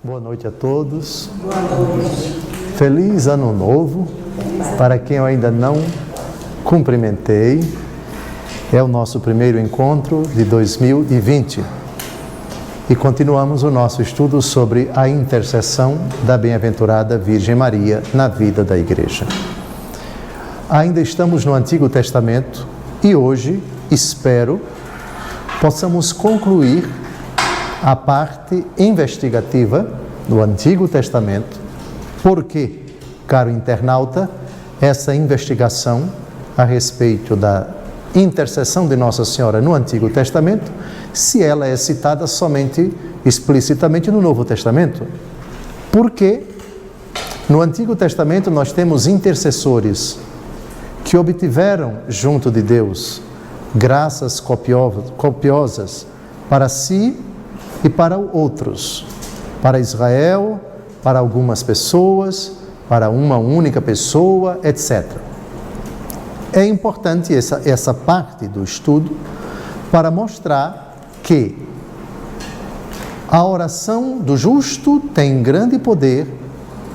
Boa noite a todos. Boa noite. Feliz Ano Novo. Para quem eu ainda não cumprimentei, é o nosso primeiro encontro de 2020. E continuamos o nosso estudo sobre a intercessão da bem-aventurada Virgem Maria na vida da Igreja. Ainda estamos no Antigo Testamento e hoje, espero, possamos concluir a parte investigativa do Antigo Testamento. Porque, caro internauta, essa investigação a respeito da intercessão de Nossa Senhora no Antigo Testamento, se ela é citada somente, explicitamente no Novo Testamento. Porque no Antigo Testamento nós temos intercessores que obtiveram junto de Deus graças copiosas para si e para outros, para Israel, para algumas pessoas, para uma única pessoa, etc. É importante essa parte do estudo para mostrar que a oração do justo tem grande poder,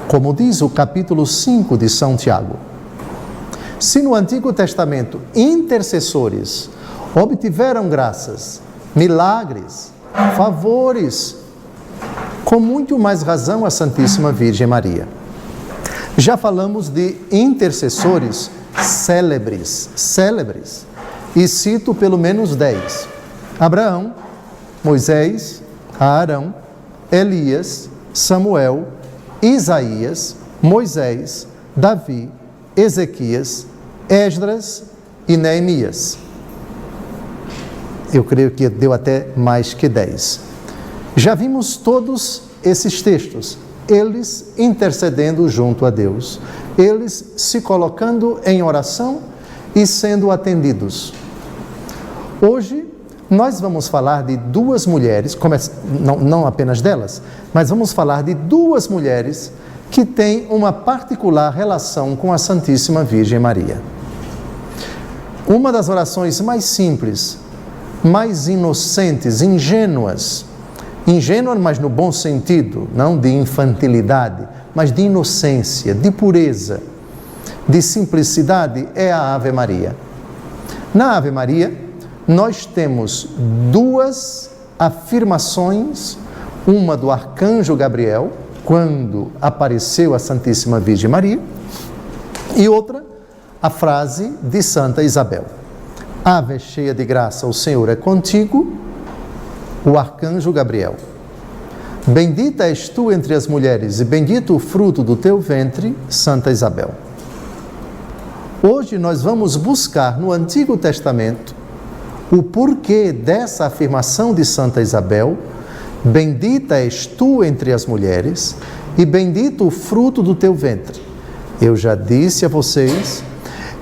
como diz o capítulo 5 de São Tiago. Se no Antigo Testamento intercessores obtiveram graças, milagres, favores, com muito mais razão a Santíssima Virgem Maria. Já falamos de intercessores célebres, e cito pelo menos 10. Abraão, Moisés, Arão, Elias, Samuel, Isaías, Moisés, Davi, Ezequias, Esdras e Neemias. Eu creio que deu até mais que 10. Já vimos todos esses textos, eles intercedendo junto a Deus, eles se colocando em oração e sendo atendidos. Hoje nós vamos falar de duas mulheres, não apenas delas, mas vamos falar de duas mulheres que têm uma particular relação com a Santíssima Virgem Maria. Uma das orações mais simples, mais inocentes, ingênuas, mas no bom sentido, não de infantilidade, mas de inocência, de pureza, de simplicidade, é a Ave Maria. Na Ave Maria, nós temos duas afirmações, uma do arcanjo Gabriel, quando apareceu a Santíssima Virgem Maria, e outra, a frase de Santa Isabel. Ave cheia de graça, o Senhor é contigo, o arcanjo Gabriel. Bendita és tu entre as mulheres, e bendito o fruto do teu ventre, Santa Isabel. Hoje nós vamos buscar no Antigo Testamento o porquê dessa afirmação de Santa Isabel, bendita és tu entre as mulheres, e bendito o fruto do teu ventre. Eu já disse a vocês,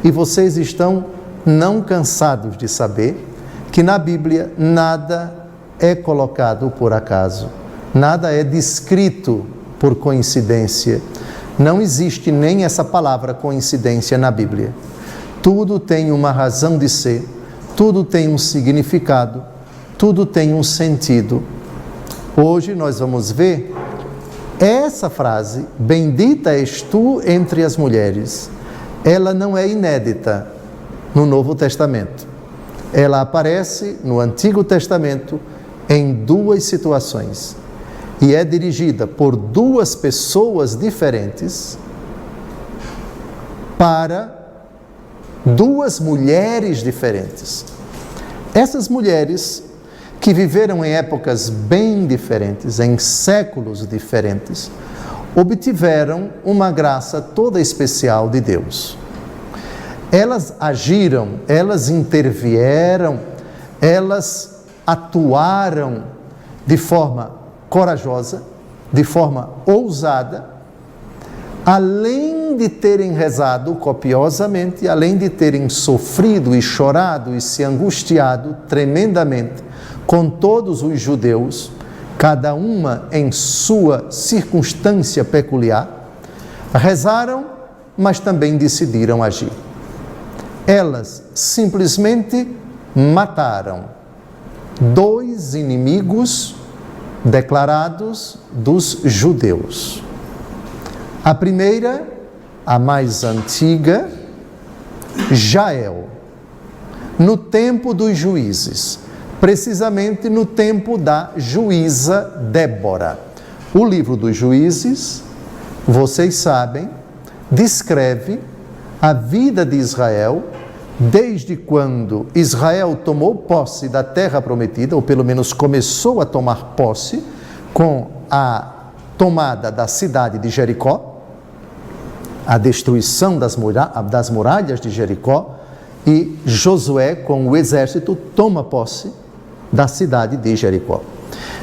e vocês estão não cansados de saber, que na Bíblia nada é colocado por acaso, nada é descrito por coincidência. Não existe nem essa palavra coincidência na Bíblia. Tudo tem uma razão de ser, tudo tem um significado, tudo tem um sentido. Hoje nós vamos ver essa frase, bendita és tu entre as mulheres. Ela não é inédita no Novo Testamento. Ela aparece no Antigo Testamento em duas situações e é dirigida por duas pessoas diferentes para duas mulheres diferentes. Essas mulheres que viveram em épocas bem diferentes, em séculos diferentes, obtiveram uma graça toda especial de Deus. Elas agiram, elas intervieram, elas atuaram de forma corajosa, de forma ousada, além de terem rezado copiosamente, além de terem sofrido e chorado e se angustiado tremendamente com todos os judeus, cada uma em sua circunstância peculiar, rezaram, mas também decidiram agir. Elas simplesmente mataram dois inimigos declarados dos judeus. A primeira, a mais antiga, Jael, no tempo dos juízes, precisamente no tempo da juíza Débora. O livro dos juízes, vocês sabem, descreve a vida de Israel desde quando Israel tomou posse da terra prometida, ou pelo menos começou a tomar posse com a tomada da cidade de Jericó, a destruição das muralhas de Jericó, e Josué, com o exército, toma posse da cidade de Jericó.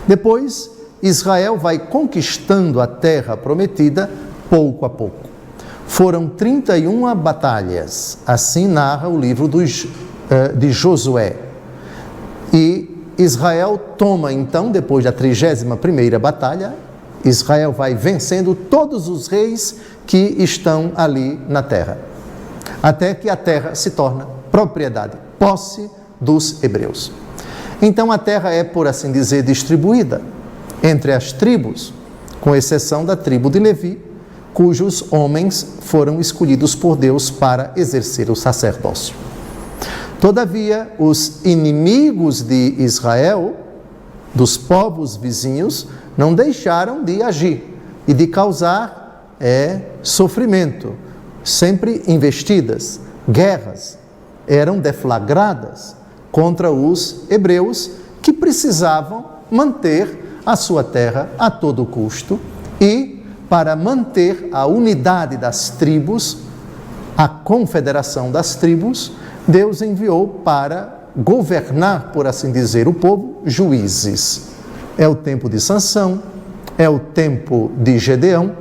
Depois, Israel vai conquistando a terra prometida pouco a pouco. Foram 31 batalhas, assim narra o livro de Josué. E Israel toma então, depois da 31ª batalha, Israel vai vencendo todos os reis que estão ali na terra, até que a terra se torna propriedade, posse dos hebreus. Então a terra é, por assim dizer, distribuída entre as tribos, com exceção da tribo de Levi, cujos homens foram escolhidos por Deus para exercer o sacerdócio. Todavia, os inimigos de Israel, dos povos vizinhos, não deixaram de agir e de causar sofrimento. Sempre investidas, guerras eram deflagradas contra os hebreus, que precisavam manter a sua terra a todo custo, e para manter a unidade das tribos, a confederação das tribos, Deus enviou para governar, por assim dizer, o povo, juízes. É o tempo de Sansão, é o tempo de Gedeão,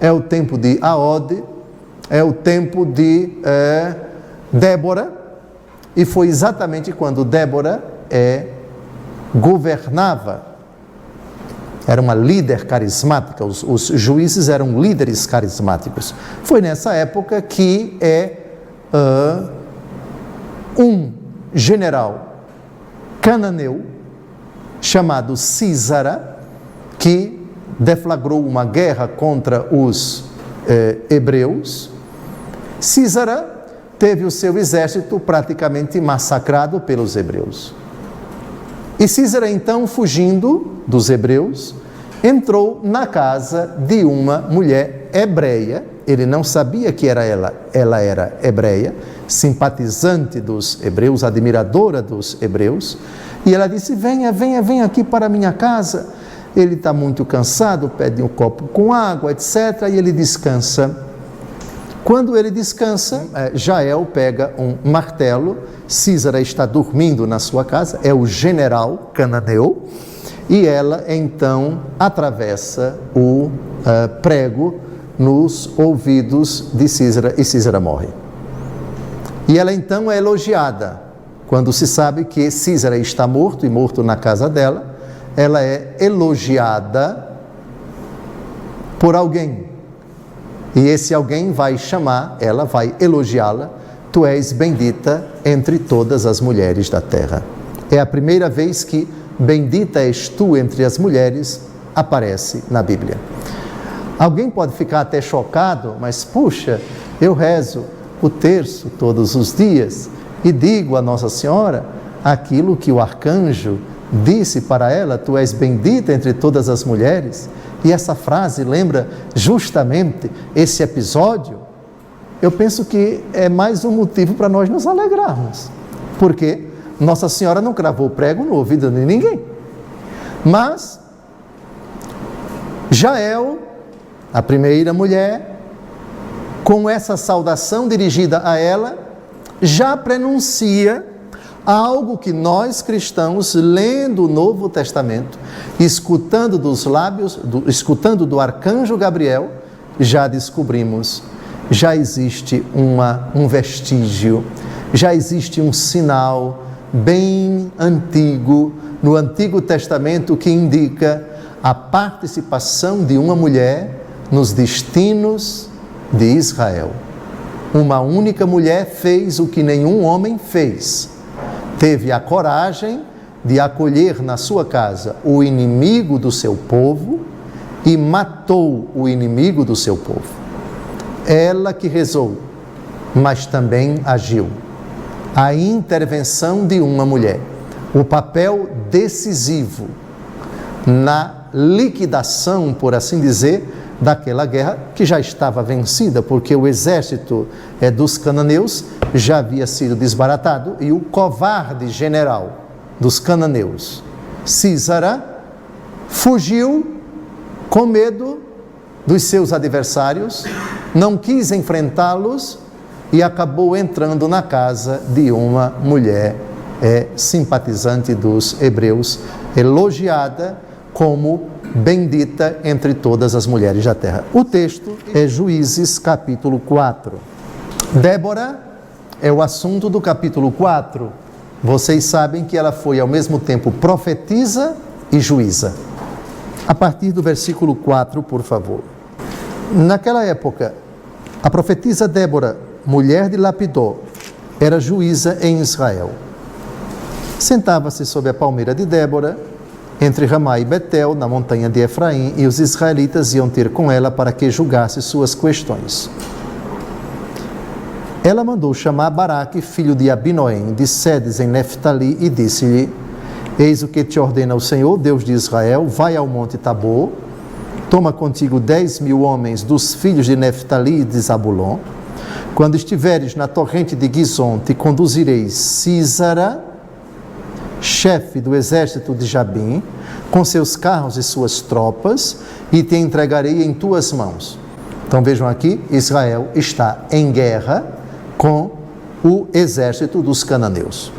é o tempo de Aode, é o tempo de Débora, e foi exatamente quando Débora governava, era uma líder carismática, os juízes eram líderes carismáticos. Foi nessa época que um general cananeu, chamado Sísara, que deflagrou uma guerra contra os hebreus. Sísara teve o seu exército praticamente massacrado pelos hebreus. E Sísara, então, fugindo dos hebreus, entrou na casa de uma mulher hebreia. Ele não sabia que era ela era hebreia, simpatizante dos hebreus, admiradora dos hebreus, e ela disse: venha aqui para a minha casa. Ele está muito cansado, pede um copo com água, etc., e ele descansa. Quando ele descansa, Jael pega um martelo. Sísara está dormindo na sua casa, é o general cananeu, e ela então atravessa o prego nos ouvidos de Sísara, e Sísara morre. E ela então é elogiada. Quando se sabe que Sísara está morto, e morto na casa dela, ela é elogiada por alguém. E esse alguém vai chamar, ela vai elogiá-la: tu és bendita entre todas as mulheres da terra. É a primeira vez que bendita és tu entre as mulheres aparece na Bíblia. Alguém pode ficar até chocado, mas puxa, eu rezo o terço todos os dias e digo a Nossa Senhora aquilo que o arcanjo disse para ela: tu és bendita entre todas as mulheres. E essa frase lembra justamente esse episódio. Eu penso que é mais um motivo para nós nos alegrarmos, porque Nossa Senhora não cravou prego no ouvido de ninguém. Mas Jael, a primeira mulher, com essa saudação dirigida a ela, já prenuncia algo que nós cristãos, lendo o Novo Testamento, escutando dos lábios, escutando do arcanjo Gabriel, já descobrimos. Já existe um vestígio, já existe um sinal bem antigo no Antigo Testamento que indica a participação de uma mulher nos destinos de Israel. Uma única mulher fez o que nenhum homem fez. Teve a coragem de acolher na sua casa o inimigo do seu povo e matou o inimigo do seu povo. Ela que rezou, mas também agiu. A intervenção de uma mulher, o papel decisivo na liquidação, por assim dizer, daquela guerra que já estava vencida, porque o exército dos cananeus já havia sido desbaratado e o covarde general dos cananeus, Sísara, fugiu com medo dos seus adversários, não quis enfrentá-los e acabou entrando na casa de uma mulher simpatizante dos hebreus, elogiada como bendita entre todas as mulheres da terra. O texto é Juízes capítulo 4. Débora é o assunto do capítulo 4. Vocês sabem que ela foi ao mesmo tempo profetisa e juíza. A partir do versículo 4, por favor. Naquela época, a profetisa Débora, mulher de Lapidó, era juíza em Israel. Sentava-se sob a palmeira de Débora, entre Ramá e Betel, na montanha de Efraim, e os israelitas iam ter com ela para que julgasse suas questões. Ela mandou chamar Baraque, filho de Abinoém, de Sedes em Neftali, e disse-lhe: Eis o que te ordena o Senhor, Deus de Israel, vai ao monte Tabor, toma contigo 10.000 homens dos filhos de Neftali e de Zabulon. Quando estiveres na torrente de Gizom, te conduzireis Sísara, chefe do exército de Jabim, com seus carros e suas tropas, e te entregarei em tuas mãos. Então vejam aqui, Israel está em guerra com o exército dos cananeus.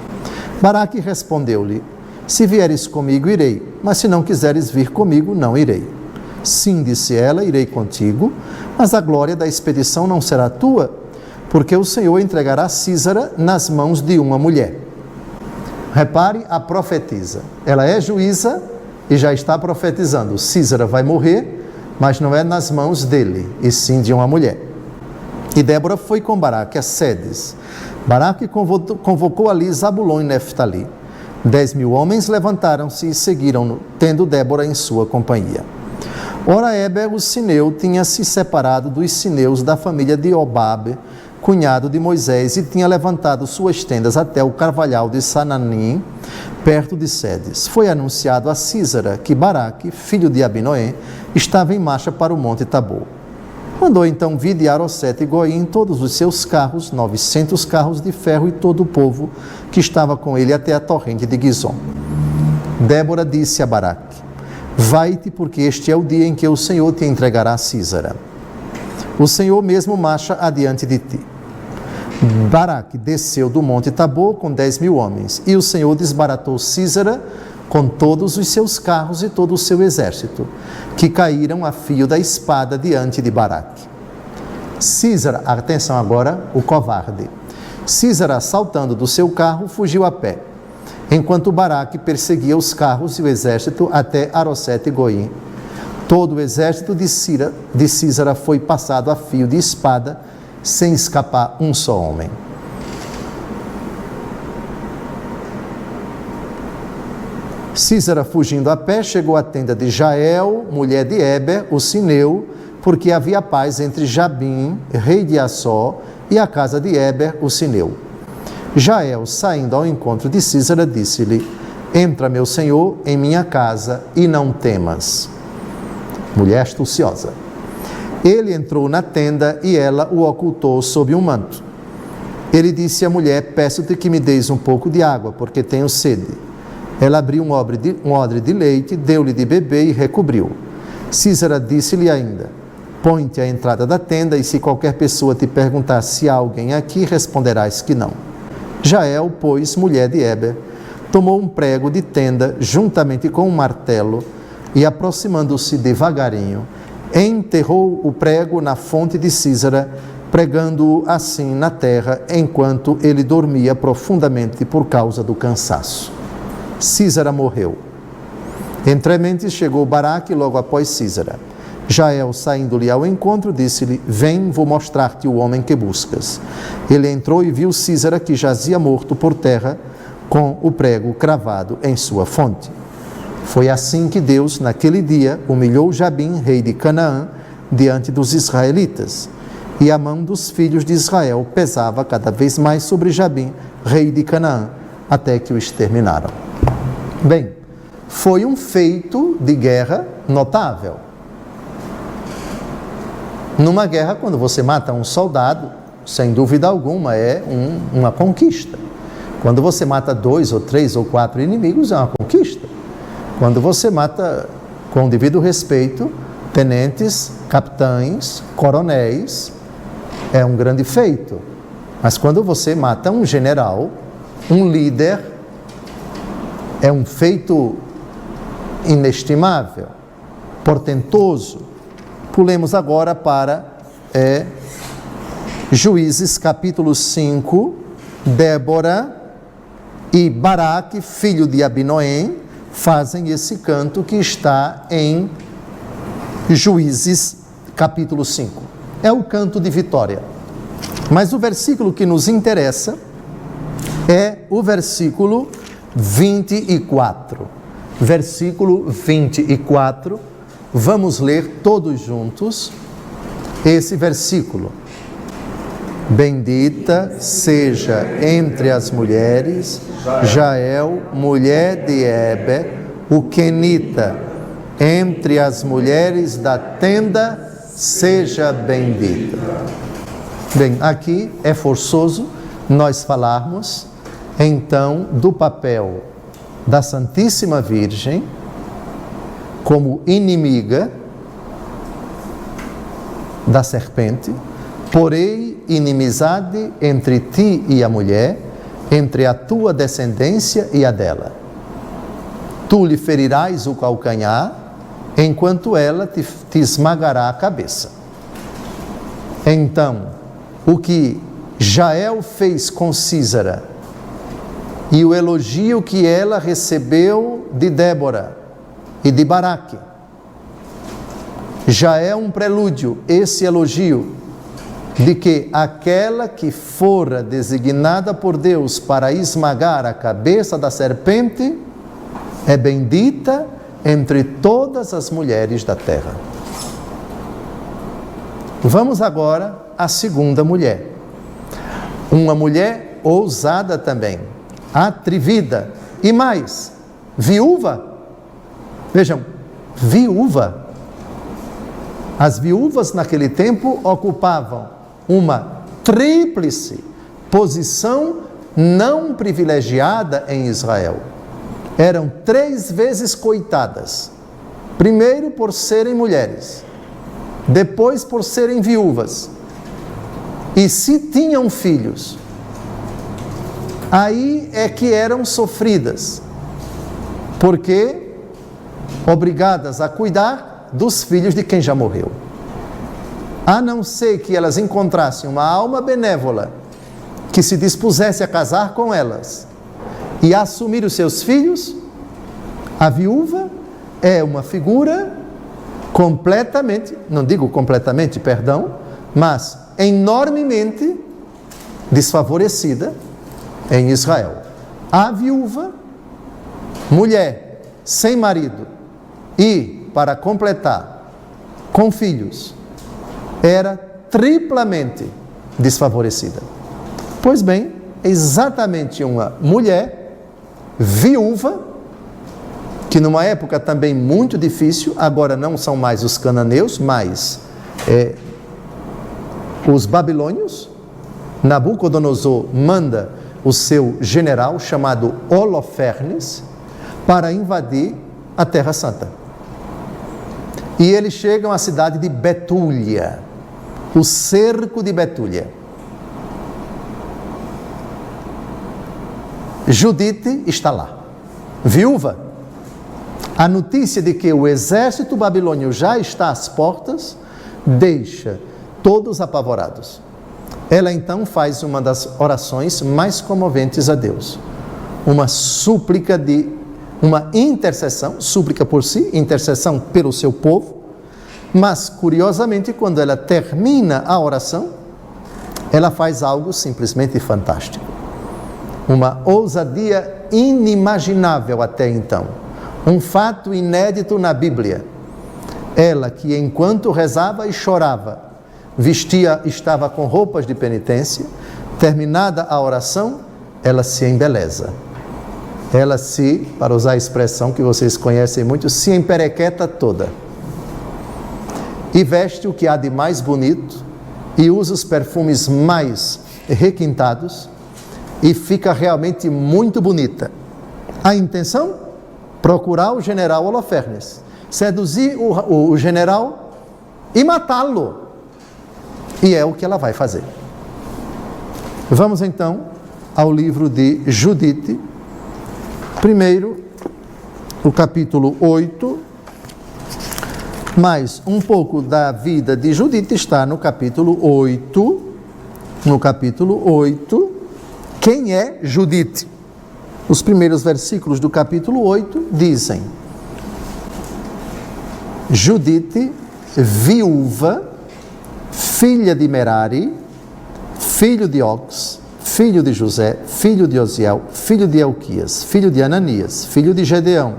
Baraque respondeu-lhe: Se vieres comigo, irei, mas se não quiseres vir comigo, não irei. Sim, disse ela, irei contigo, mas a glória da expedição não será tua, porque o Senhor entregará Sísara nas mãos de uma mulher. Repare a profetisa. Ela é juíza e já está profetizando. Sísara vai morrer, mas não é nas mãos dele, e sim de uma mulher. E Débora foi com Baraque a Sedes. Baraque convocou ali Zabulon e Neftali. 10.000 homens levantaram-se e seguiram-no, tendo Débora em sua companhia. Ora, Éber, o sineu, tinha se separado dos sineus da família de Obabe, cunhado de Moisés, e tinha levantado suas tendas até o carvalhal de Sananim, perto de Sedes. Foi anunciado a Sísara que Baraque, filho de Abinoém, estava em marcha para o monte Tabor. Mandou então vir de Arosete e Goim todos os seus carros, 900 carros de ferro, e todo o povo que estava com ele até a torrente de Gizom. Débora disse a Baraque: Vai-te, porque este é o dia em que o Senhor te entregará a Sísara. O Senhor mesmo marcha adiante de ti. Baraque desceu do monte Tabor com 10.000 homens, e o Senhor desbaratou Sísara com todos os seus carros e todo o seu exército, que caíram a fio da espada diante de Baraque. Sísara, atenção agora, o covarde. Sísara, saltando do seu carro, fugiu a pé, enquanto Baraque perseguia os carros e o exército até Arosete e Goim. Todo o exército de Sísara foi passado a fio de espada, sem escapar um só homem. Sísara, fugindo a pé, chegou à tenda de Jael, mulher de Éber, o sineu, porque havia paz entre Jabim, rei de Assó, e a casa de Éber, o sineu. Jael, saindo ao encontro de Sísara, disse-lhe: Entra, meu senhor, em minha casa, e não temas. Mulher astuciosa. Ele entrou na tenda e ela o ocultou sob um manto. Ele disse à mulher: Peço-te que me deis um pouco de água, porque tenho sede. Ela abriu um odre de leite, deu-lhe de beber e recobriu. Sísara disse-lhe ainda: Põe-te à entrada da tenda, e se qualquer pessoa te perguntar se há alguém aqui, responderás que não. Jael, pois, mulher de Éber, tomou um prego de tenda, juntamente com um martelo, e aproximando-se devagarinho, enterrou o prego na fonte de Sísara, pregando-o assim na terra, enquanto ele dormia profundamente por causa do cansaço. Sísara morreu. Entrementes chegou Baraque logo após Sísara. Jael, saindo-lhe ao encontro, disse-lhe: Vem, vou mostrar-te o homem que buscas. Ele entrou e viu Sísara, que jazia morto por terra, com o prego cravado em sua fonte. Foi assim que Deus, naquele dia, humilhou Jabim, rei de Canaã, diante dos israelitas. E a mão dos filhos de Israel pesava cada vez mais sobre Jabim, rei de Canaã, até que o exterminaram. Bem, foi um feito de guerra notável. Numa guerra, quando você mata um soldado, sem dúvida alguma, é uma conquista. Quando você mata 2 ou 3 ou 4 inimigos, é uma conquista. Quando você mata, com devido respeito, tenentes, capitães, coronéis, é um grande feito. Mas quando você mata um general, um líder, é um feito inestimável, portentoso. Pulemos agora para Juízes capítulo 5. Débora e Baraque, filho de Abinoém, fazem esse canto que está em Juízes capítulo 5. É o canto de vitória. Mas o versículo que nos interessa é o versículo 24. Versículo 24. Vamos ler todos juntos esse versículo. Bendita seja entre as mulheres Jael, mulher de Heber, o quenita, entre as mulheres da tenda, seja bendita. Bem, aqui é forçoso nós falarmos, então, do papel da Santíssima Virgem como inimiga da serpente. Porém, inimizade entre ti e a mulher, entre a tua descendência e a dela. Tu lhe ferirás o calcanhar, enquanto ela te esmagará a cabeça. Então, o que Jael fez com Sísara e o elogio que ela recebeu de Débora e de Baraque, já é um prelúdio, esse elogio, de que aquela que fora designada por Deus para esmagar a cabeça da serpente é bendita entre todas as mulheres da terra. Vamos agora à segunda mulher. Uma mulher ousada também, atrevida e mais, viúva. Vejam, viúva. As viúvas naquele tempo ocupavam uma tríplice posição não privilegiada em Israel. Eram 3 vezes coitadas. Primeiro por serem mulheres, depois por serem viúvas. E se tinham filhos, aí é que eram sofridas, porque obrigadas a cuidar dos filhos de quem já morreu. A não ser que elas encontrassem uma alma benévola que se dispusesse a casar com elas e a assumir os seus filhos, a viúva é uma figura completamente, não digo completamente, perdão, mas enormemente desfavorecida em Israel. A viúva, mulher sem marido e, para completar, com filhos, era triplamente desfavorecida. Pois bem, exatamente uma mulher viúva, que numa época também muito difícil, agora não são mais os cananeus, mas os babilônios. Nabucodonosor manda o seu general, chamado Holofernes, para invadir a Terra Santa. E eles chegam à cidade de Betúlia, o cerco de Betúlia. Judite está lá, viúva. A notícia de que o exército babilônio já está às portas deixa todos apavorados. Ela então faz uma das orações mais comoventes a Deus, uma súplica uma intercessão, súplica por si, intercessão pelo seu povo, mas curiosamente quando ela termina a oração, ela faz algo simplesmente fantástico. uma ousadia inimaginável até então, um fato inédito na Bíblia. Ela que enquanto rezava e chorava, estava com roupas de penitência, terminada a oração, ela se embeleza. Ela se, para usar a expressão que vocês conhecem muito, se emperequeta toda. E veste o que há de mais bonito, e usa os perfumes mais requintados, e fica realmente muito bonita. A intenção? Procurar o general Holofernes, seduzir o general e matá-lo. E é o que ela vai fazer. Vamos então ao livro de Judite, primeiro, o capítulo 8, mas um pouco da vida de Judite está no capítulo 8. No capítulo 8, quem é Judite? Os primeiros versículos do capítulo 8 dizem: Judite, viúva, filha de Merari, filho de Ox, filho de José, filho de Osiel, filho de Elquias, filho de Ananias, filho de Gedeão,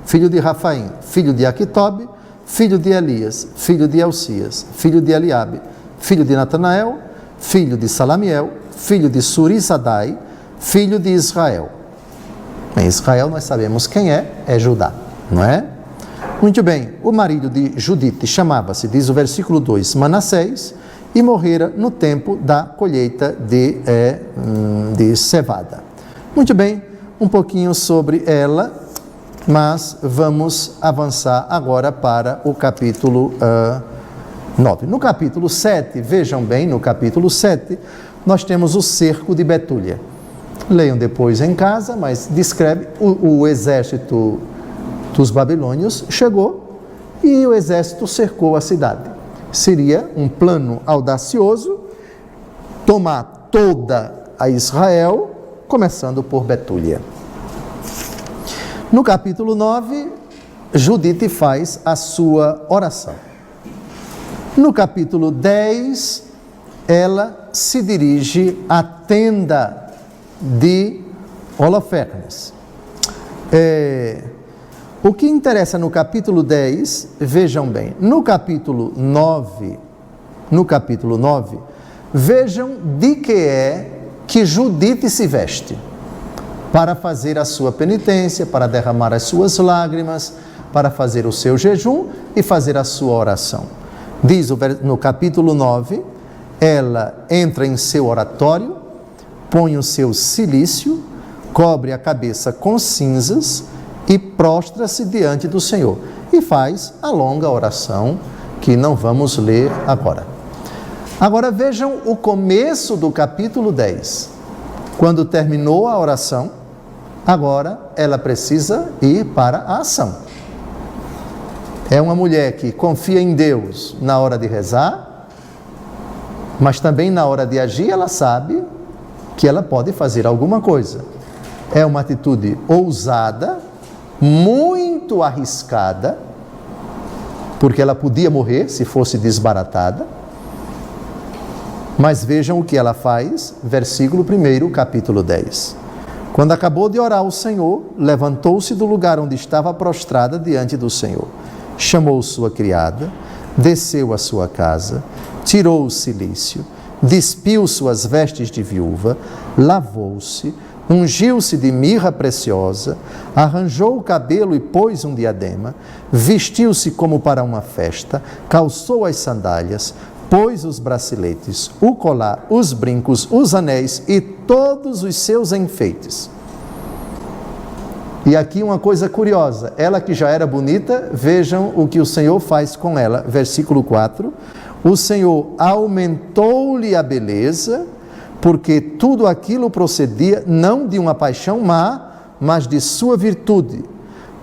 filho de Rafaim, filho de Aquitobe, filho de Elias, filho de Elcias, filho de Eliabe, filho de Natanael, filho de Salamiel, filho de Surizadai, filho de Israel. Em Israel nós sabemos quem é Judá, não é? Muito bem, o marido de Judite chamava-se, diz o versículo 2, Manassés, e morrera no tempo da colheita de cevada. Muito bem, um pouquinho sobre ela, mas vamos avançar agora para o capítulo 9. No capítulo 7, vejam bem, no capítulo 7, nós temos o cerco de Betúlia. Leiam depois em casa, mas descreve o exército dos babilônios chegou e o exército cercou a cidade. Seria um plano audacioso tomar toda a Israel, começando por Betúlia. No capítulo 9, Judite faz a sua oração. No capítulo 10, ela se dirige à tenda de Holofernes. O que interessa no capítulo 10, vejam bem, no capítulo 9, vejam de que é que Judite se veste para fazer a sua penitência, para derramar as suas lágrimas, para fazer o seu jejum e fazer a sua oração. Diz no capítulo 9, ela entra em seu oratório, põe o seu cilício, cobre a cabeça com cinzas, e prostra-se diante do Senhor, e faz a longa oração, que não vamos ler agora. Agora vejam o começo do capítulo 10. Quando terminou a oração, agora ela precisa ir para a ação. É uma mulher que confia em Deus na hora de rezar, mas também na hora de agir ela sabe que ela pode fazer alguma coisa. É uma atitude ousada, muito arriscada, porque ela podia morrer se fosse desbaratada. Mas vejam o que ela faz, versículo 1, capítulo 10. Quando acabou de orar ao Senhor, levantou-se do lugar onde estava prostrada diante do Senhor. Chamou sua criada, desceu à sua casa, tirou o cilício, despiu suas vestes de viúva, lavou-se, ungiu-se de mirra preciosa, arranjou o cabelo e pôs um diadema, vestiu-se como para uma festa, calçou as sandálias, pôs os braceletes, o colar, os brincos, os anéis e todos os seus enfeites. E aqui uma coisa curiosa, ela que já era bonita, vejam o que o Senhor faz com ela, versículo 4, o Senhor aumentou-lhe a beleza, porque tudo aquilo procedia não de uma paixão má, mas de sua virtude.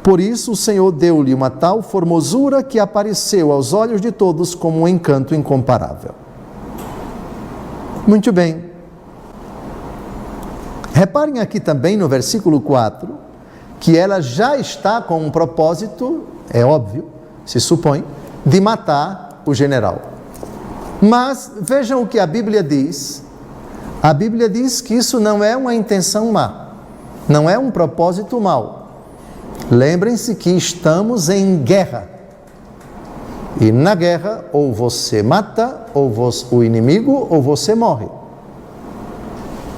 Por isso o Senhor deu-lhe uma tal formosura que apareceu aos olhos de todos como um encanto incomparável. Muito bem. Reparem aqui também no versículo 4, que ela já está com um propósito, é óbvio, se supõe, de matar o general. Mas vejam o que a Bíblia diz A Bíblia diz que isso não é uma intenção má, não é um propósito mau. Lembrem-se que estamos em guerra. E na guerra, ou você mata, ou o inimigo, ou você morre.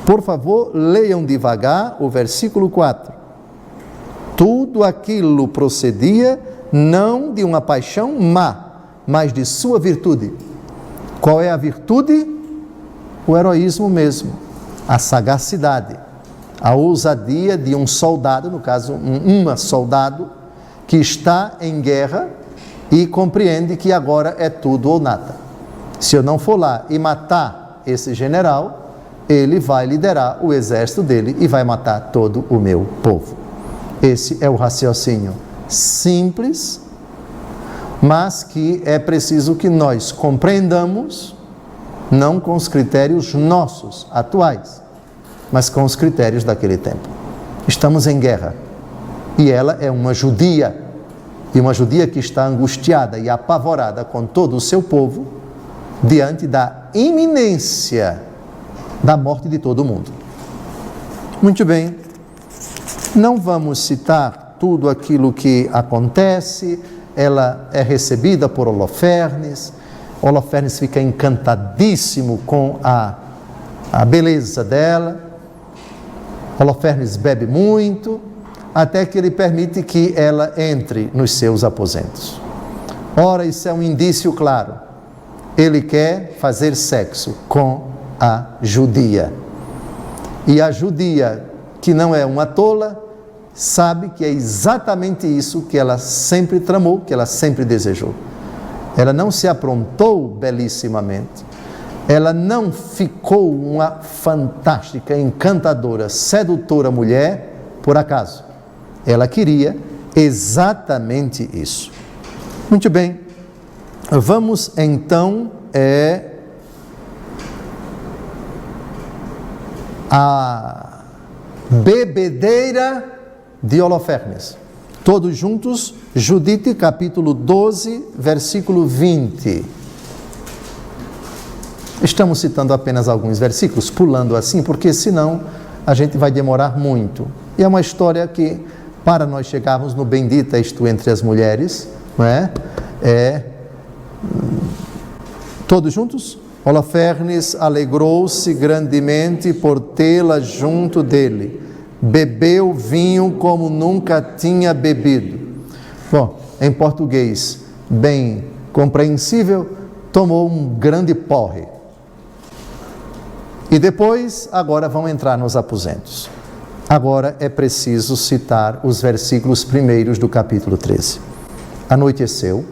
Por favor, leiam devagar o versículo 4. Tudo aquilo procedia não de uma paixão má, mas de sua virtude. Qual é a virtude? O heroísmo mesmo, a sagacidade, a ousadia de um soldado, no caso, uma soldado, que está em guerra e compreende que agora é tudo ou nada. Se eu não for lá e matar esse general, ele vai liderar o exército dele e vai matar todo o meu povo. Esse é o raciocínio simples, mas que é preciso que nós compreendamos, não com os critérios nossos, atuais, mas com os critérios daquele tempo. Estamos em guerra, e ela é uma judia, e uma judia que está angustiada e apavorada com todo o seu povo, diante da iminência da morte de todo mundo. Muito bem, não vamos citar tudo aquilo que acontece. Ela é recebida por Holofernes. Holofernes fica encantadíssimo com a beleza dela. Holofernes bebe muito, até que ele permite que ela entre nos seus aposentos. Ora, isso é um indício claro. Ele quer fazer sexo com a judia. E a judia, que não é uma tola, sabe que é exatamente isso que ela sempre tramou, que ela sempre desejou. Ela não se aprontou belíssimamente, ela não ficou uma fantástica, encantadora, sedutora mulher por acaso. Ela queria exatamente isso. Muito bem, vamos então a bebedeira de Holofernes. Todos juntos, Judite, capítulo 12, versículo 20. Estamos citando apenas alguns versículos, pulando assim, porque senão a gente vai demorar muito. E é uma história que, para nós chegarmos no bendita isto entre as mulheres, não é? Todos juntos? Holofernes alegrou-se grandemente por tê-la junto dele. Bebeu vinho como nunca tinha bebido. Bom, em português bem compreensível, tomou um grande porre. E depois, agora vão entrar nos aposentos. Agora é preciso citar os versículos primeiros do capítulo 13. Anoiteceu,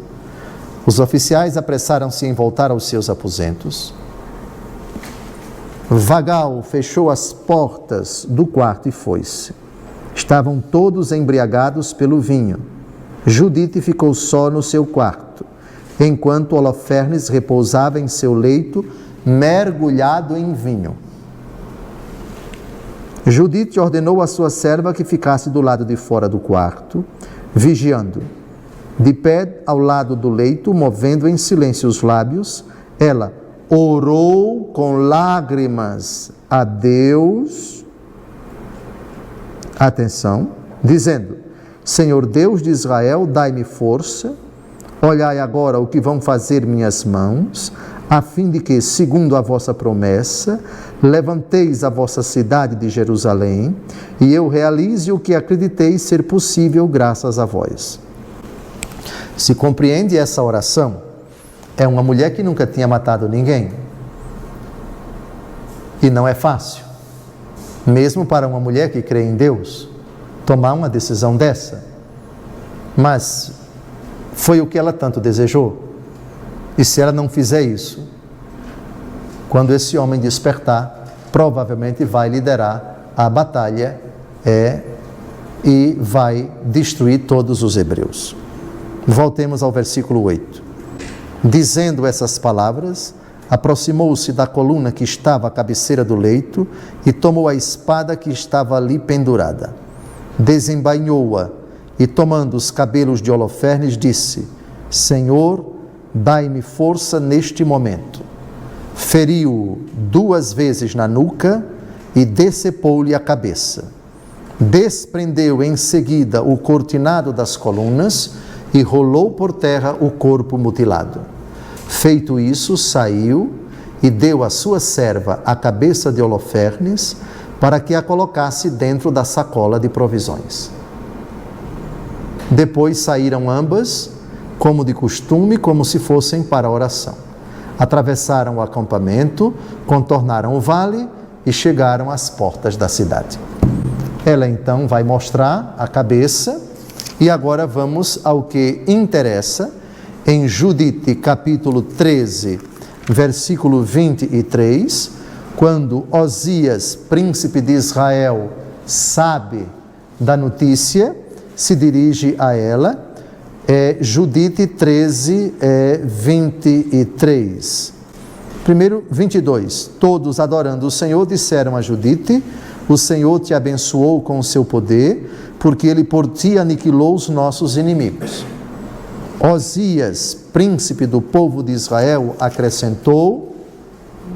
os oficiais apressaram-se em voltar aos seus aposentos. Vagal fechou as portas do quarto e foi-se. Estavam todos embriagados pelo vinho. Judite ficou só no seu quarto, enquanto Holofernes repousava em seu leito, mergulhado em vinho. Judite ordenou à sua serva que ficasse do lado de fora do quarto, vigiando. De pé ao lado do leito, movendo em silêncio os lábios, ela orou com lágrimas a Deus, atenção, dizendo: Senhor Deus de Israel, dai-me força, olhai agora o que vão fazer minhas mãos, a fim de que, segundo a vossa promessa, levanteis a vossa cidade de Jerusalém, e eu realize o que acreditei ser possível graças a vós. Se compreende essa oração? É uma mulher que nunca tinha matado ninguém. E não é fácil, mesmo para uma mulher que crê em Deus, tomar uma decisão dessa. Mas foi o que ela tanto desejou. E se ela não fizer isso, quando esse homem despertar, provavelmente vai liderar a batalha e vai destruir todos os hebreus. Voltemos ao versículo 8. Dizendo essas palavras, aproximou-se da coluna que estava à cabeceira do leito e tomou a espada que estava ali pendurada. Desembainhou-a e, tomando os cabelos de Holofernes, disse: Senhor, dai-me força neste momento. feriu-o 2 vezes na nuca e decepou-lhe a cabeça. Desprendeu em seguida o cortinado das colunas e rolou por terra o corpo mutilado. Feito isso, saiu e deu à sua serva a cabeça de Holofernes para que a colocasse dentro da sacola de provisões. Depois saíram ambas, como de costume, como se fossem para a oração. Atravessaram o acampamento, contornaram o vale e chegaram às portas da cidade. Ela então vai mostrar a cabeça e agora vamos ao que interessa em Judite capítulo 13, versículo 23, quando Osias, príncipe de Israel, sabe da notícia, se dirige a ela. Judite 13, 23. Primeiro, 22. Todos adorando o Senhor disseram a Judite: o Senhor te abençoou com o seu poder, porque ele por ti aniquilou os nossos inimigos. Osias, príncipe do povo de Israel, acrescentou,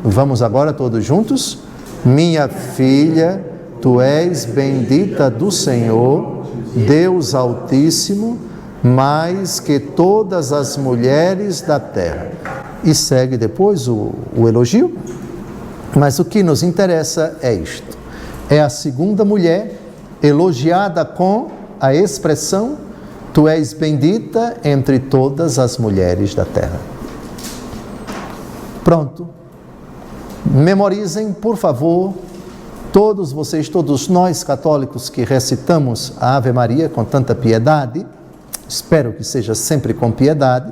vamos agora todos juntos: minha filha, tu és bendita do Senhor, Deus Altíssimo, mais que todas as mulheres da terra. E segue depois o elogio, mas o que nos interessa é isto. É a segunda mulher elogiada com a expressão: tu és bendita entre todas as mulheres da terra. Pronto. Memorizem, por favor, todos vocês, todos nós católicos que recitamos a Ave Maria com tanta piedade, espero que seja sempre com piedade,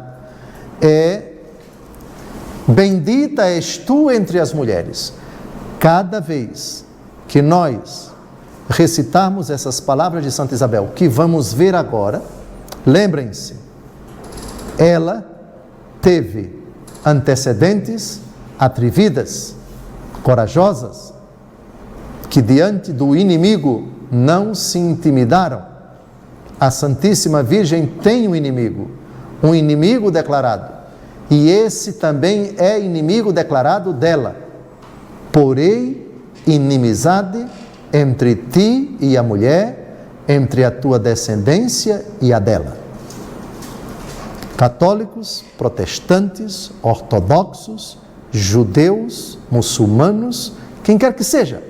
bendita és tu entre as mulheres. Cada vez que nós recitarmos essas palavras de Santa Isabel, que vamos ver agora, lembrem-se, ela teve antecedentes atrevidas, corajosas, que diante do inimigo não se intimidaram. A Santíssima Virgem tem um inimigo declarado, e esse também é inimigo declarado dela. Porém, inimizade entre ti e a mulher, entre a tua descendência e a dela. Católicos, protestantes, ortodoxos, judeus, muçulmanos, quem quer que seja.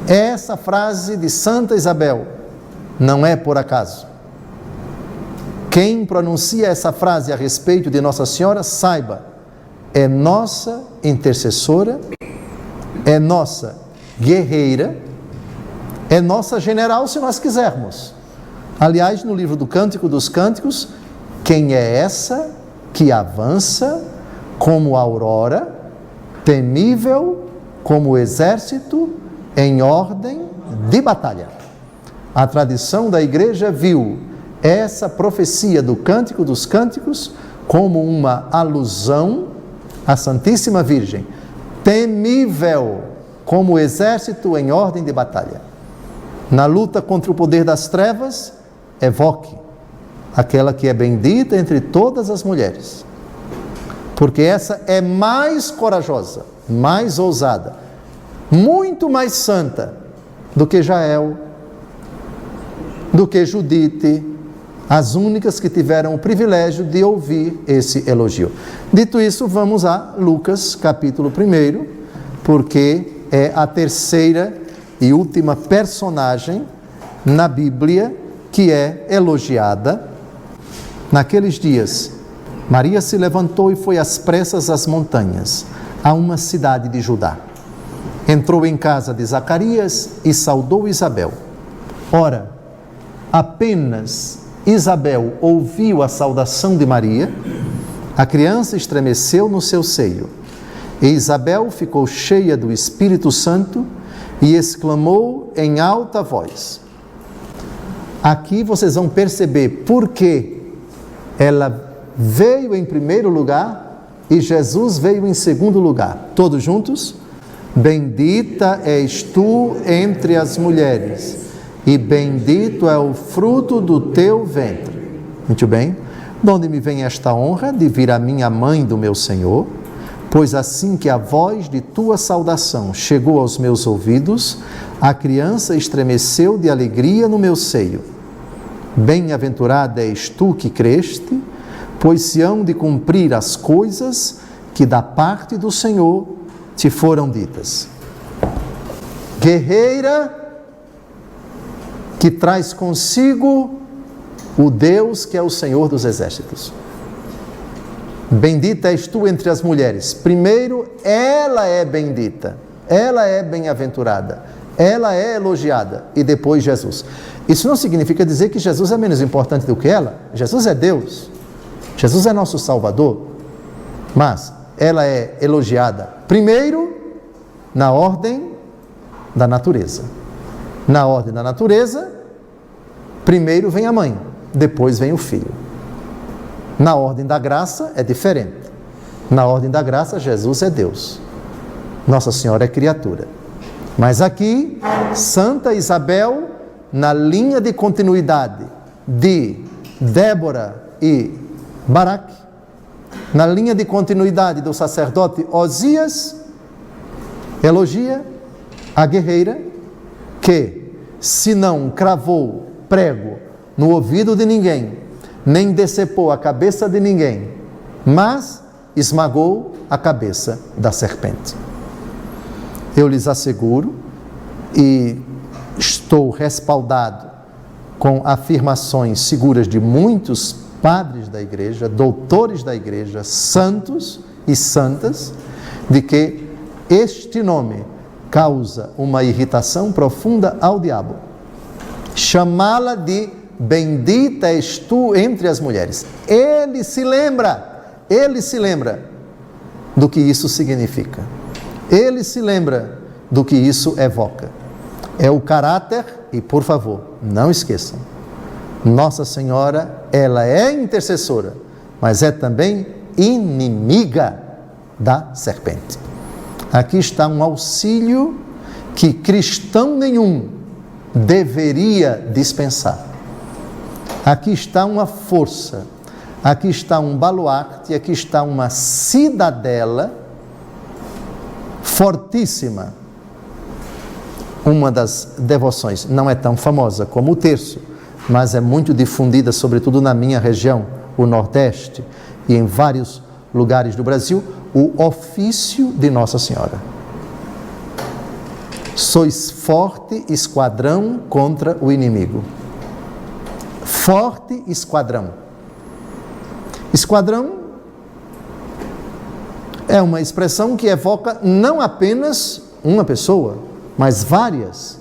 Essa frase de Santa Isabel não é por acaso. Quem pronuncia essa frase a respeito de Nossa Senhora, saiba, é nossa intercessora, é nossa guerreira, é nossa general, se nós quisermos. Aliás, no livro do Cântico dos Cânticos, quem é essa que avança como a aurora, temível como o exército, em ordem de batalha? A tradição da Igreja viu essa profecia do Cântico dos Cânticos como uma alusão à Santíssima Virgem, temível como o exército em ordem de batalha. Na luta contra o poder das trevas, evoque aquela que é bendita entre todas as mulheres, porque essa é mais corajosa, mais ousada, muito mais santa do que Jael, do que Judite, as únicas que tiveram o privilégio de ouvir esse elogio. Dito isso, vamos a Lucas capítulo 1, porque é a terceira e última personagem na Bíblia que é elogiada. Naqueles dias, Maria se levantou e foi às pressas às montanhas, a uma cidade de Judá. Entrou em casa de Zacarias e saudou Isabel. Ora, apenas Isabel ouviu a saudação de Maria, a criança estremeceu no seu seio. E Isabel ficou cheia do Espírito Santo e exclamou em alta voz. Aqui vocês vão perceber por que ela veio em primeiro lugar e Jesus veio em segundo lugar. Todos juntos? Bendita és tu entre as mulheres, e bendito é o fruto do teu ventre. Muito bem. De onde me vem esta honra de vir a minha mãe do meu Senhor? Pois assim que a voz de tua saudação chegou aos meus ouvidos, a criança estremeceu de alegria no meu seio. Bem-aventurada és tu que creste, pois se hão de cumprir as coisas que da parte do Senhor te foram ditas. Guerreira que traz consigo o Deus que é o Senhor dos exércitos. Bendita és tu entre as mulheres. Primeiro, ela é bendita, ela é bem-aventurada, ela é elogiada, e depois Jesus. Isso não significa dizer que Jesus é menos importante do que ela. Jesus é Deus, Jesus é nosso Salvador, mas ela é elogiada primeiro na ordem da natureza. Na ordem da natureza, primeiro vem a mãe, depois vem o filho. Na ordem da graça é diferente. Na ordem da graça, Jesus é Deus, Nossa Senhora é criatura. Mas aqui, Santa Isabel, na linha de continuidade de Débora e Baraque, na linha de continuidade do sacerdote Osias, elogia a guerreira que, se não cravou prego no ouvido de ninguém, nem decepou a cabeça de ninguém, mas esmagou a cabeça da serpente. Eu lhes asseguro, e estou respaldado com afirmações seguras de muitos padres da igreja, doutores da igreja, santos e santas, de que este nome causa uma irritação profunda ao diabo. Chamá-la de bendita és tu entre as mulheres. Ele se lembra do que isso significa. Ele se lembra do que isso evoca. É o caráter, e por favor, não esqueçam, Nossa Senhora, ela é intercessora, mas é também inimiga da serpente. Aqui está um auxílio que cristão nenhum deveria dispensar. Aqui está uma força, aqui está um baluarte, aqui está uma cidadela fortíssima. Uma das devoções não é tão famosa como o terço, mas é muito difundida, sobretudo na minha região, o Nordeste, e em vários lugares do Brasil, o ofício de Nossa Senhora. Sois forte esquadrão contra o inimigo. Forte esquadrão. Esquadrão é uma expressão que evoca não apenas uma pessoa, mas várias.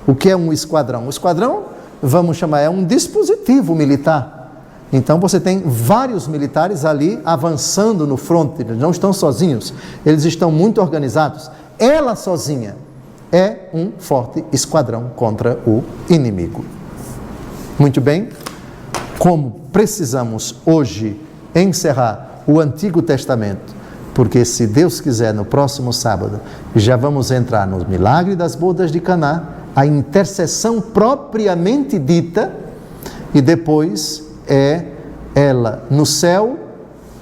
O que é um esquadrão? O esquadrão, vamos chamar, é um dispositivo militar. Então você tem vários militares ali avançando no fronte, eles não estão sozinhos, eles estão muito organizados. Ela sozinha é um forte esquadrão contra o inimigo. Muito bem, como precisamos hoje encerrar o Antigo Testamento, porque se Deus quiser, no próximo sábado, já vamos entrar no milagre das bodas de Caná, a intercessão propriamente dita, e depois é ela no céu,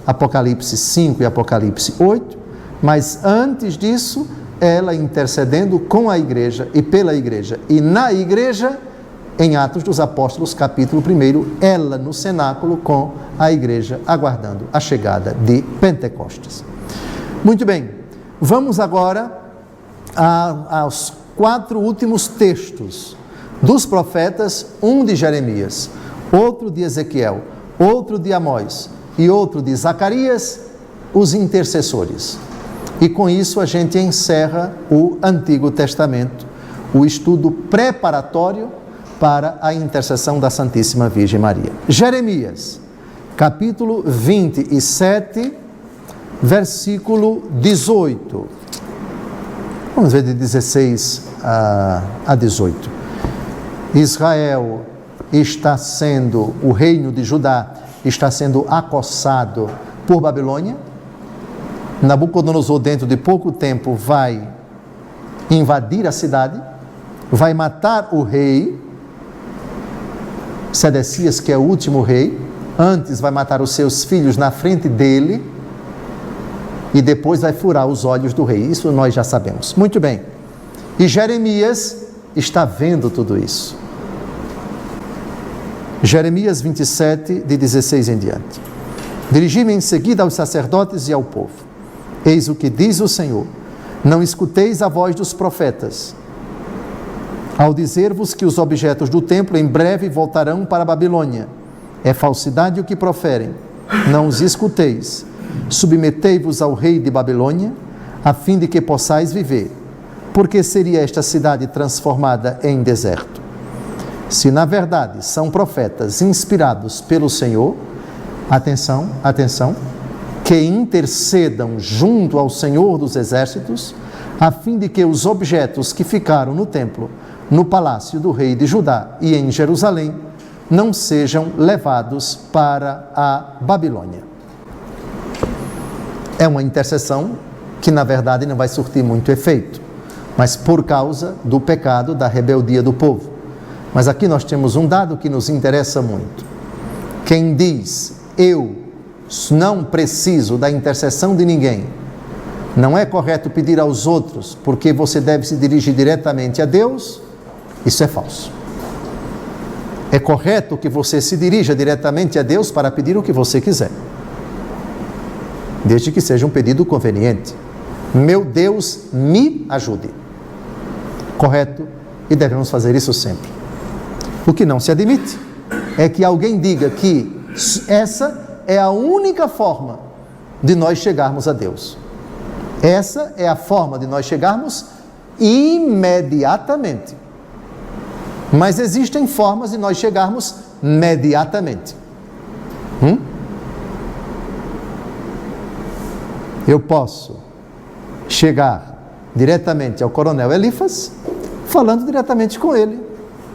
Apocalipse 5 e Apocalipse 8, mas antes disso, ela intercedendo com a igreja e pela igreja, e na igreja, em Atos dos Apóstolos, capítulo 1, ela no cenáculo com a igreja aguardando a chegada de Pentecostes. Muito bem, vamos agora aos 4 últimos textos dos profetas, um de Jeremias, outro de Ezequiel, outro de Amós e outro de Zacarias, os intercessores. E com isso a gente encerra o Antigo Testamento, o estudo preparatório para a intercessão da Santíssima Virgem Maria. Jeremias, capítulo 27, versículo 18. Vamos ver de 16 a 18. Israel está sendo, o reino de Judá está sendo acossado por Babilônia. Nabucodonosor, dentro de pouco tempo, vai invadir a cidade, vai matar o rei Sedecias, que é o último rei. Antes vai matar os seus filhos na frente dele, e depois vai furar os olhos do rei. Isso nós já sabemos. Muito bem. E Jeremias está vendo tudo isso. Jeremias 27, de 16 em diante. Dirigi-me em seguida aos sacerdotes e ao povo. Eis o que diz o Senhor: não escuteis a voz dos profetas, ao dizer-vos que os objetos do templo em breve voltarão para a Babilônia. É falsidade o que proferem. Não os escuteis. Submetei-vos ao rei de Babilônia, a fim de que possais viver. Porque seria esta cidade transformada em deserto? Se na verdade são profetas inspirados pelo Senhor, atenção, atenção, que intercedam junto ao Senhor dos Exércitos, a fim de que os objetos que ficaram no templo, no palácio do rei de Judá e em Jerusalém, não sejam levados para a Babilônia. É uma intercessão que na verdade não vai surtir muito efeito, mas por causa do pecado, da rebeldia do povo. Mas aqui nós temos um dado que nos interessa muito. Quem diz, eu não preciso da intercessão de ninguém, não é correto pedir aos outros, porque você deve se dirigir diretamente a Deus, isso é falso. É correto que você se dirija diretamente a Deus para pedir o que você quiser, desde que seja um pedido conveniente. Meu Deus, me ajude. Correto? E devemos fazer isso sempre. O que não se admite é que alguém diga que essa é a única forma de nós chegarmos a Deus. Essa é a forma de nós chegarmos imediatamente. Mas existem formas de nós chegarmos imediatamente. Eu posso chegar diretamente ao coronel Elifas, falando diretamente com ele,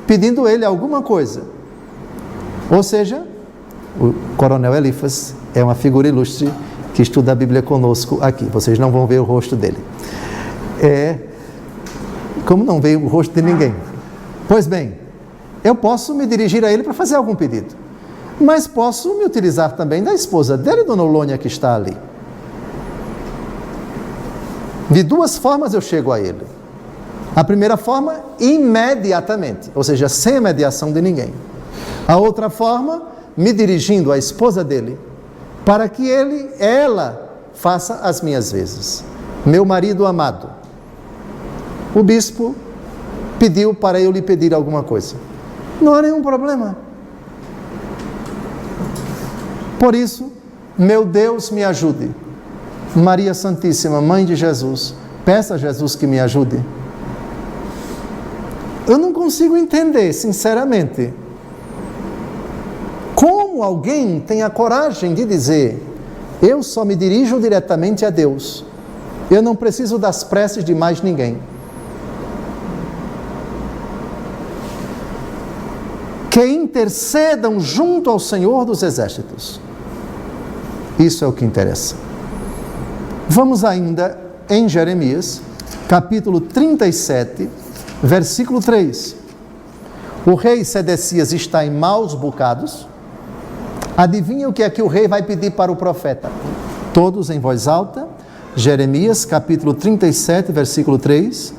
pedindo ele alguma coisa. Ou seja, o coronel Elifas é uma figura ilustre que estuda a Bíblia conosco aqui. Vocês não vão ver o rosto dele. Como não veio o rosto de ninguém. Pois bem, eu posso me dirigir a ele para fazer algum pedido, mas posso me utilizar também da esposa dele, Dona Olônia, que está ali. De duas formas eu chego a ele. A primeira forma, imediatamente, ou seja, sem a mediação de ninguém. A outra forma, me dirigindo à esposa dele, para que ela faça as minhas vezes. Meu marido amado, o bispo pediu para eu lhe pedir alguma coisa. Não há nenhum problema. Por isso, meu Deus, me ajude. Maria Santíssima, Mãe de Jesus, peça a Jesus que me ajude. Eu não consigo entender, sinceramente, como alguém tem a coragem de dizer, eu só me dirijo diretamente a Deus, eu não preciso das preces de mais ninguém. Que intercedam junto ao Senhor dos Exércitos. Isso é o que interessa. Vamos ainda em Jeremias, capítulo 37, versículo 3. O rei Sedecias está em maus bocados. Adivinha o que é que o rei vai pedir para o profeta? Todos em voz alta. Jeremias, capítulo 37, versículo 3.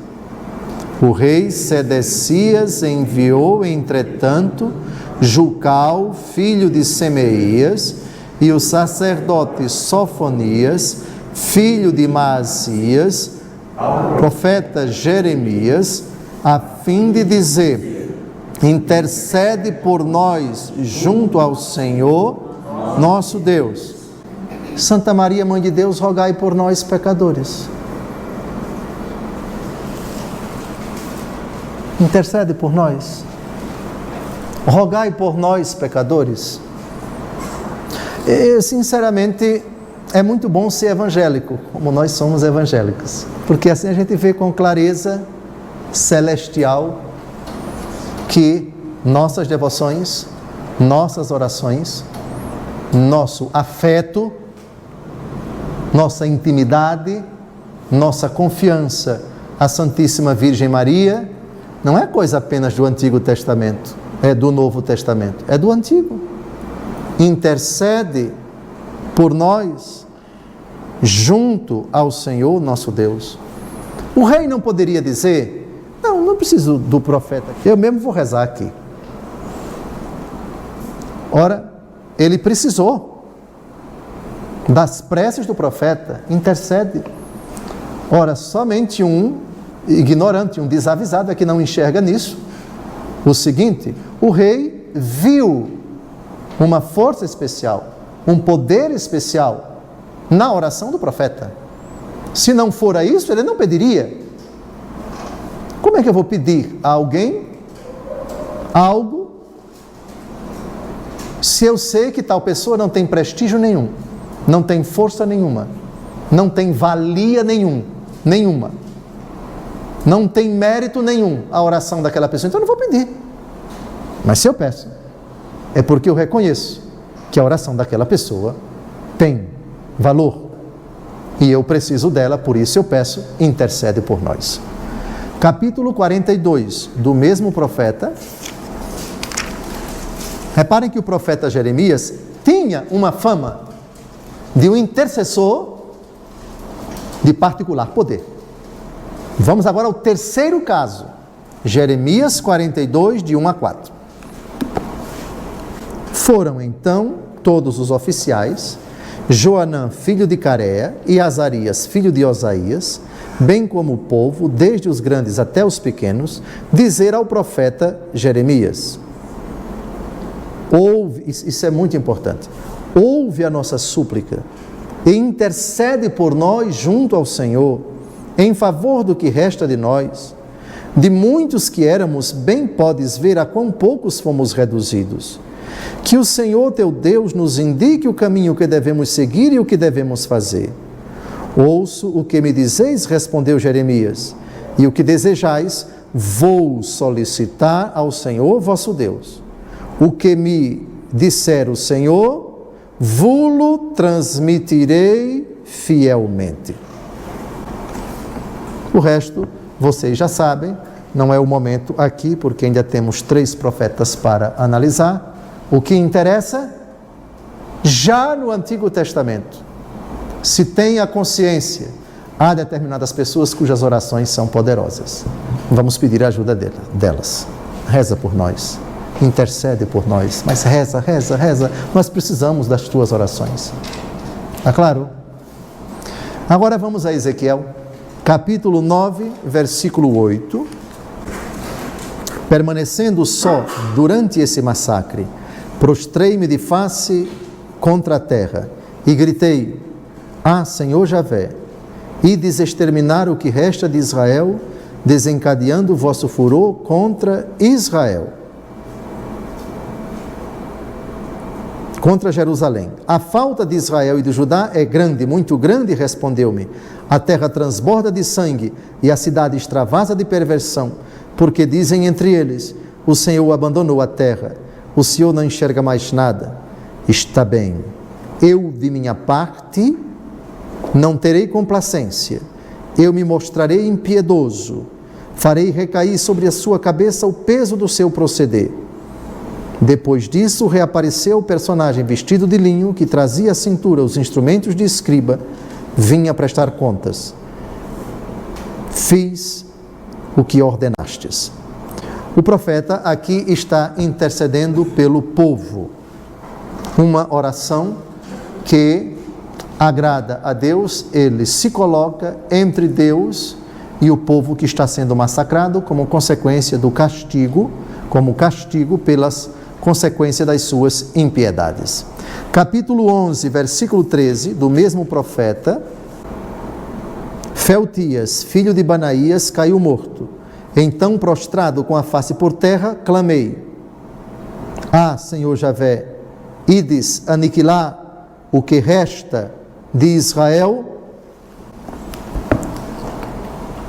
O rei Sedecias enviou, entretanto, Jucal, filho de Semeias, e o sacerdote Sofonias, filho de Maasias, profeta Jeremias, a fim de dizer, intercede por nós junto ao Senhor, nosso Deus. Santa Maria, Mãe de Deus, rogai por nós, pecadores. Intercede por nós. Rogai por nós, pecadores. Sinceramente, é muito bom ser evangélico, como nós somos evangélicos, porque assim a gente vê com clareza celestial que nossas devoções, nossas orações, nosso afeto, nossa intimidade, nossa confiança à Santíssima Virgem Maria, não é coisa apenas do Antigo Testamento, é do Novo Testamento, é do Antigo. Intercede por nós junto ao Senhor nosso Deus. O rei não poderia dizer: não preciso do profeta, eu mesmo vou rezar aqui. Ora, ele precisou das preces do profeta, intercede. Ora, somente um ignorante, um desavisado é que não enxerga nisso o seguinte: o rei viu uma força especial, um poder especial na oração do profeta. Se não fora isso, ele não pediria. Como é que eu vou pedir a alguém algo se eu sei que tal pessoa não tem prestígio nenhum, não tem força nenhuma, não tem valia nenhuma, não tem mérito nenhum a oração daquela pessoa? Então eu não vou pedir. Mas se eu peço, é porque eu reconheço que a oração daquela pessoa tem valor e eu preciso dela, por isso eu peço, intercede por nós. Capítulo 42 do mesmo profeta. Reparem que o profeta Jeremias tinha uma fama de um intercessor de particular poder. Vamos agora ao terceiro caso. Jeremias 42, de 1 a 4. Foram então todos os oficiais, Joanã, filho de Careia, e Azarias, filho de Osaías, bem como o povo, desde os grandes até os pequenos, dizer ao profeta Jeremias: ouve, isso é muito importante, ouve a nossa súplica e intercede por nós junto ao Senhor, em favor do que resta de nós. De muitos que éramos, bem podes ver a quão poucos fomos reduzidos. Que o Senhor teu Deus nos indique o caminho que devemos seguir e o que devemos fazer. Ouço o que me dizeis, respondeu Jeremias, e o que desejais, vou solicitar ao Senhor vosso Deus. O que me disser o Senhor, vulo transmitirei fielmente. O resto, vocês já sabem, não é o momento aqui, porque ainda temos 3 profetas para analisar. O que interessa, já no Antigo Testamento, se tem a consciência, há determinadas pessoas cujas orações são poderosas. Vamos pedir a ajuda delas. Reza por nós, intercede por nós, mas reza, nós precisamos das tuas orações. Está claro? Agora vamos a Ezequiel, capítulo 9, versículo 8. Permanecendo só durante esse massacre, prostrei-me de face contra a terra e gritei: Ah, Senhor Javé, ides exterminar o que resta de Israel, desencadeando o vosso furor contra Israel, contra Jerusalém. A falta de Israel e de Judá é grande, muito grande, respondeu-me. A terra transborda de sangue e a cidade extravasa de perversão, porque dizem entre eles: o Senhor abandonou a terra, o Senhor não enxerga mais nada. Está bem, eu de minha parte não terei complacência, eu me mostrarei impiedoso, farei recair sobre a sua cabeça o peso do seu proceder. Depois disso, reapareceu o personagem vestido de linho, que trazia à cintura os instrumentos de escriba, vinha prestar contas. Fiz o que ordenastes. O profeta aqui está intercedendo pelo povo. Uma oração que agrada a Deus, ele se coloca entre Deus e o povo que está sendo massacrado como consequência do castigo, como castigo pelas consequências das suas impiedades. Capítulo 11, versículo 13, do mesmo profeta: Feltias, filho de Banaías, caiu morto. Então, prostrado com a face por terra, clamei: Ah, Senhor Javé, ides aniquilar o que resta de Israel?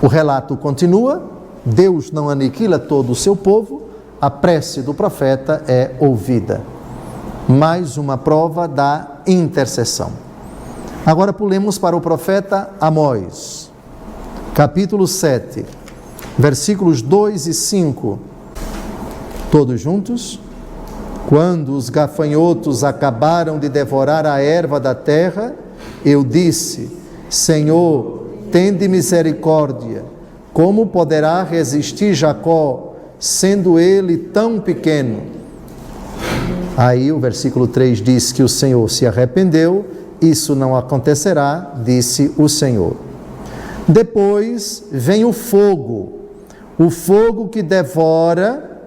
O relato continua, Deus não aniquila todo o seu povo, a prece do profeta é ouvida. Mais uma prova da intercessão. Agora pulemos para o profeta Amós, capítulo 7, versículos 2 e 5. Todos juntos? Quando os gafanhotos acabaram de devorar a erva da terra eu disse: Senhor, tende misericórdia. Como poderá resistir Jacó, sendo ele tão pequeno? Aí o versículo 3 diz que o Senhor se arrependeu. Isso não acontecerá, disse o Senhor. Depois vem o fogo que devora,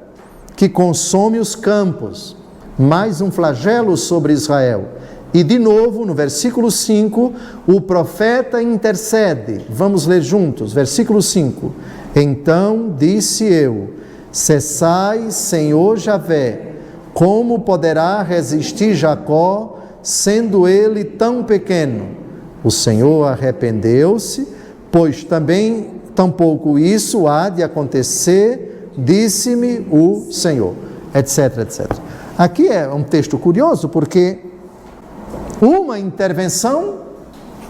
que consome os campos. Mais um flagelo sobre Israel. E de novo, no versículo 5, o profeta intercede. Vamos ler juntos, versículo 5. Então disse eu: cessai, Senhor Javé, como poderá resistir Jacó, sendo ele tão pequeno? O Senhor arrependeu-se, pois tampouco isso há de acontecer, disse-me o Senhor, etc, etc. Aqui é um texto curioso, porque uma intervenção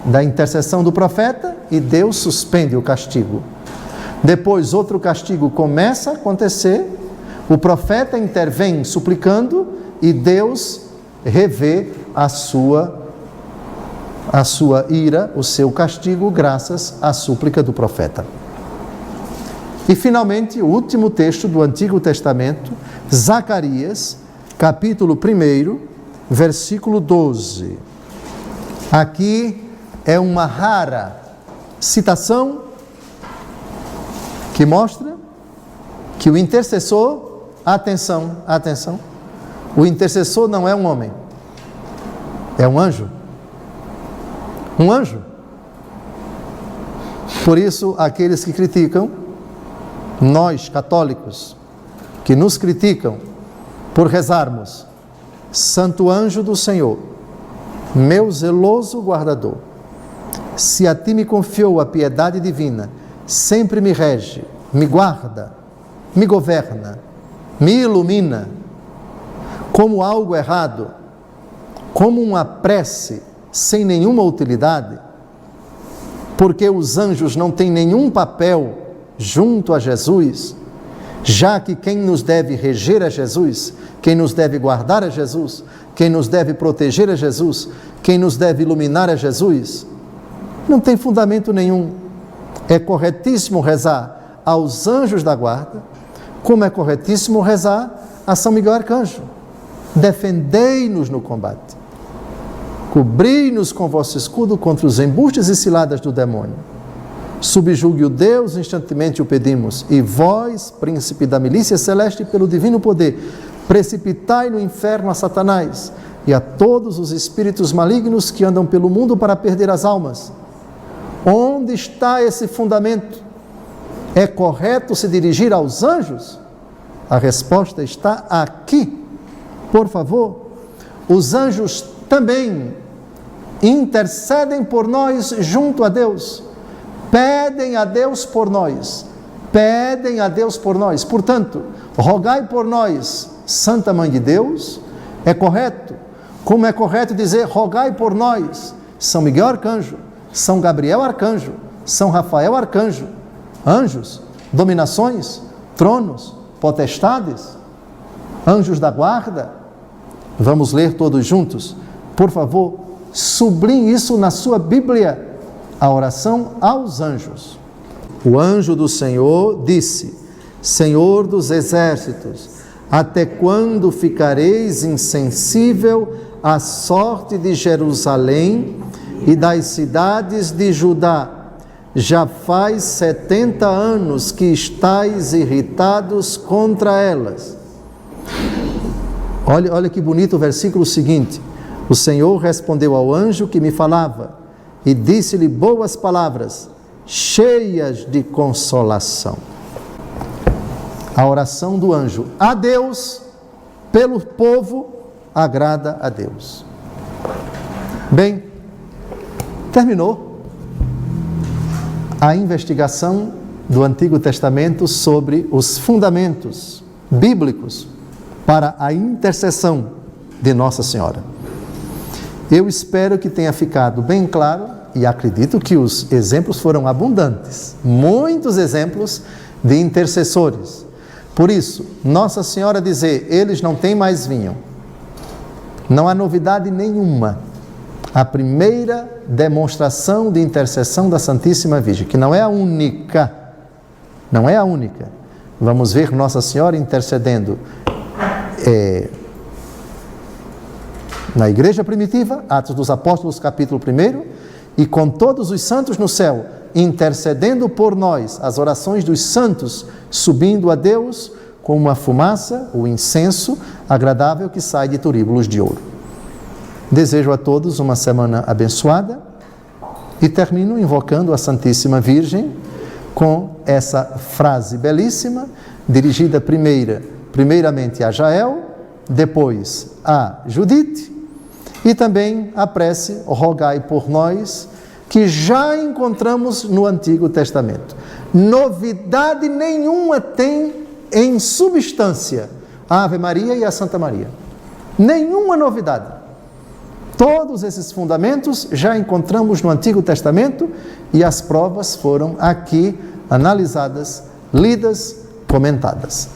da intercessão do profeta e Deus suspende o castigo. Depois outro castigo começa a acontecer, o profeta intervém suplicando e Deus revê a sua ira, o seu castigo, graças à súplica do profeta. E finalmente o último texto do Antigo Testamento, Zacarias, capítulo 1, versículo 12. Aqui é uma rara citação que mostra que o intercessor, atenção, o intercessor não é um homem, é um anjo. Um anjo. Por isso, aqueles que criticam, nós católicos, que nos criticam por rezarmos: Santo anjo do Senhor, meu zeloso guardador, se a ti me confiou a piedade divina, sempre me rege, me guarda, me governa, me ilumina, como algo errado, como uma prece sem nenhuma utilidade, porque os anjos não têm nenhum papel junto a Jesus, já que quem nos deve reger é Jesus, quem nos deve guardar é Jesus, quem nos deve proteger é Jesus, quem nos deve iluminar é Jesus, não tem fundamento nenhum. É corretíssimo rezar aos anjos da guarda, como é corretíssimo rezar a São Miguel Arcanjo: defendei-nos no combate, cobri-nos com vosso escudo contra os embustes e ciladas do demônio. Subjugue o Deus, instantemente o pedimos, e vós, príncipe da milícia celeste, pelo divino poder, precipitai no inferno a Satanás e a todos os espíritos malignos que andam pelo mundo para perder as almas. Onde está esse fundamento? É correto se dirigir aos anjos? A resposta está aqui. Por favor, os anjos também intercedem por nós junto a Deus. Pedem a Deus por nós. Pedem a Deus por nós. Portanto, rogai por nós, Santa Mãe de Deus. É correto. Como é correto dizer rogai por nós, São Miguel Arcanjo, São Gabriel Arcanjo, São Rafael Arcanjo, anjos, dominações, tronos, potestades, anjos da guarda. Vamos ler todos juntos? Por favor, sublinhe isso na sua Bíblia. A oração aos anjos. O anjo do Senhor disse: Senhor dos exércitos, até quando ficareis insensível à sorte de Jerusalém e das cidades de Judá? Já faz 70 anos que estáis irritados contra elas. Olha que bonito o versículo seguinte. O Senhor respondeu ao anjo que me falava e disse-lhe boas palavras, cheias de consolação. A oração do anjo a Deus, pelo povo, agrada a Deus. Bem, terminou a investigação do Antigo Testamento sobre os fundamentos bíblicos para a intercessão de Nossa Senhora. Eu espero que tenha ficado bem claro e acredito que os exemplos foram abundantes, muitos exemplos de intercessores. Por isso, Nossa Senhora dizer, eles não têm mais vinho, não há novidade nenhuma. A primeira demonstração de intercessão da Santíssima Virgem, que não é a única, não é a única. Vamos ver Nossa Senhora intercedendo na Igreja Primitiva, Atos dos Apóstolos, capítulo 1, e com todos os santos no céu, intercedendo por nós, as orações dos santos, subindo a Deus com uma fumaça, o incenso agradável que sai de turíbulos de ouro. Desejo a todos uma semana abençoada e termino invocando a Santíssima Virgem com essa frase belíssima, dirigida primeiramente a Jael, depois a Judite, e também a prece Rogai por nós, que já encontramos no Antigo Testamento. Novidade nenhuma tem em substância a Ave Maria e a Santa Maria. Nenhuma novidade. Todos esses fundamentos já encontramos no Antigo Testamento e as provas foram aqui analisadas, lidas, comentadas.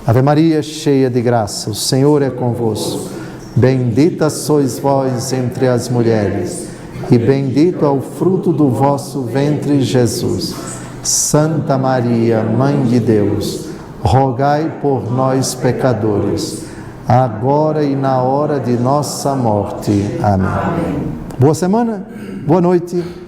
Ave Maria, cheia de graça, o Senhor é convosco. Bendita sois vós entre as mulheres, e bendito é o fruto do vosso ventre, Jesus. Santa Maria, Mãe de Deus, rogai por nós, pecadores, agora e na hora de nossa morte. Amém. Boa semana, boa noite.